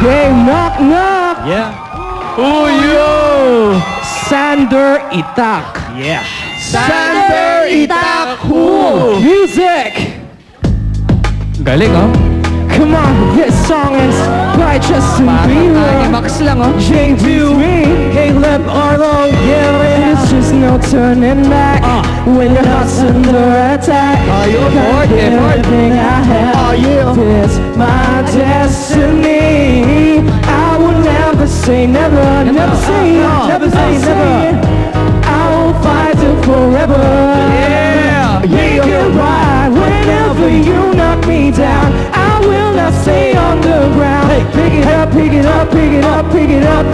Hey, knock, knock. Yeah. Oh, yo. Sander Itak. Yeah. Sander Itak. Who? Music. Galing, oh. Come on, this song is by Justin Bieber. Max lang, oh. J2, Caleb Arlo, yeah, it's just no turning back. When your heart's under attack, got everything I have. It's my destiny. I will never say never, never say never. I will fight it forever. Yeah, make it right whenever you knock me down. I will not stay on the ground. Pick it up, pick it up, pick it up, pick it up,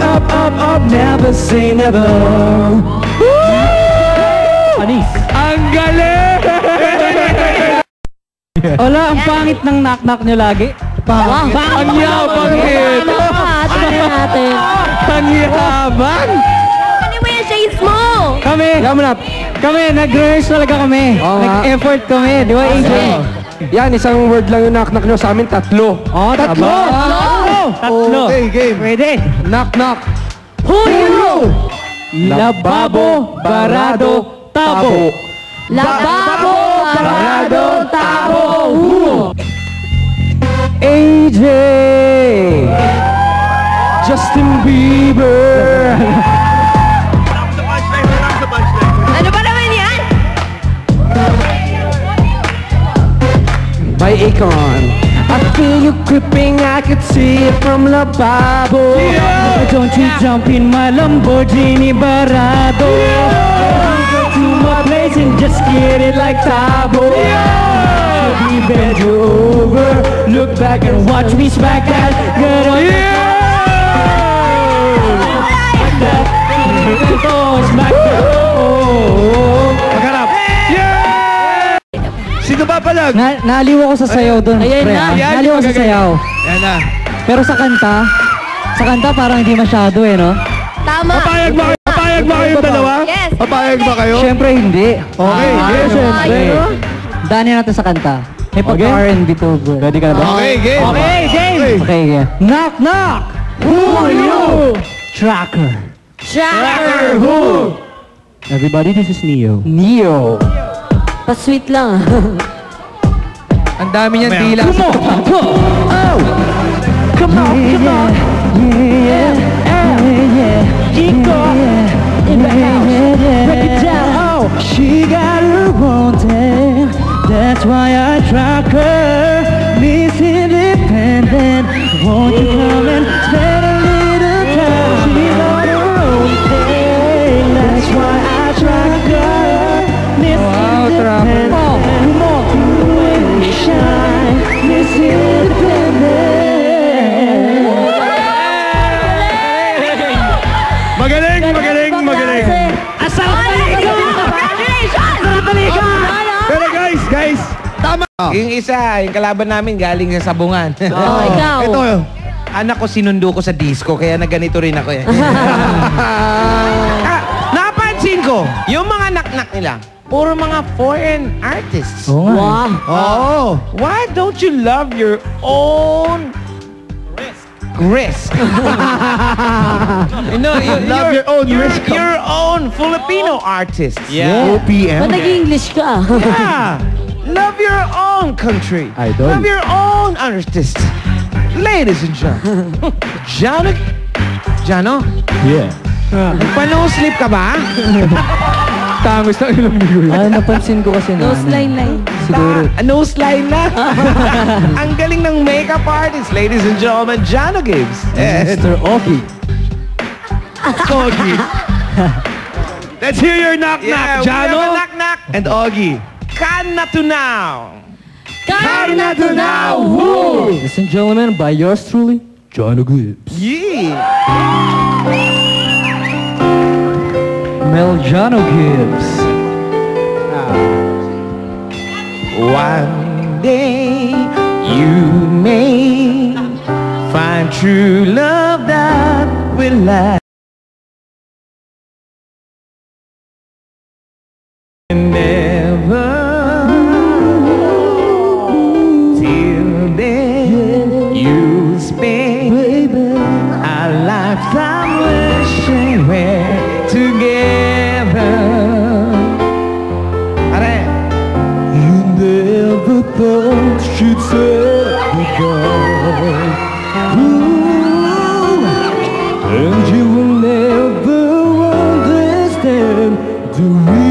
up. Never say never. Anis. Ang galing! Wala, ang pangit ng knock-knock nyo lagi. Pangit. Ang yabang. Ang yabang. Ano mo yung shades mo? Kami, nag-rehearse talaga kami. Nag-effort kami, di ba, AJ? Yan, isang word lang yung knock-knock nyo sa amin, tatlo. Tatlo! Okay, game. Pwede. Knock-knock. Who you? Lababo, barado, tabo. Lababo, barado, tabo. AJ. Justin Bieber. Ano ba naman yan? By Akon. I feel you creeping, I could see it from Lababo. Don't you jump in my Lamborghini Barado. Go to my place and just get it like Tabo. Be bend you over, look back and watch me smack that. Get on smack that. Sino ba palag? Naliw ako sa sayaw doon. Ayan pre, na. Naliw ako sa sayaw. Yan na. Pero sa kanta parang hindi masyado eh, no? Tama. Papayag ba kayong dalawa? Yes. Papayag ba kayo? Siyempre hindi. Okay, game. Siyempre. Dani natin sa kanta. May pagka-R&B to, bro. Ready ka na ba? Okay, game. Okay, game. Okay, game. Knock, knock. Who are you? Tracker. Tracker. Who? Everybody, this is Neo. Neo. Pa-sweet lang. Ang dami niyan dila. Come on! Oh! Come on! Come on! Yeah! Yeah! Chico! In the house! Break it down! Oh! She got her own thing. That's why I track her. Miss Independent. Won't you come and spend a little time? She's on her own thing. That's why I track her. Miss Independent. Shine, Miss Independent. Magaling. Asal ka! Pero guys, tama. Yung isa, yung kalaban namin galing sa sabungan. Ikaw. Ito. Anak ko sinundo ko sa disco, kaya nagganito rin ako eh. Napansin ko, yung mga knock-knock nila, puro mga foreign artists. Wow. Oh. Why don't you love your own risk? You know, Love your own risk. Your own Filipino artists. OPM. Ba't nag-English ka? Yeah. Love your own country. Idol. Love your own artists. Ladies and gentlemen. Jano? Yeah. Nagpa-no-sleep ka ba? Tangos na ilong ni Kuya. Napansin ko kasi na. Nose line. Siguro. Nose line na. Ang galing ng makeup artist, ladies and gentlemen, Jano Gibbs. Mr. Oki. Augie. Let's hear your knock-knock, Jano knock-knock. and Augie. Kana to now. Karna to now. Woo! Ladies and gentlemen, by yours truly, Jano Gibbs. Yeah. Meljano Gibbs. One day you may find true love that will last. Never till then you spend And you will never understand the reason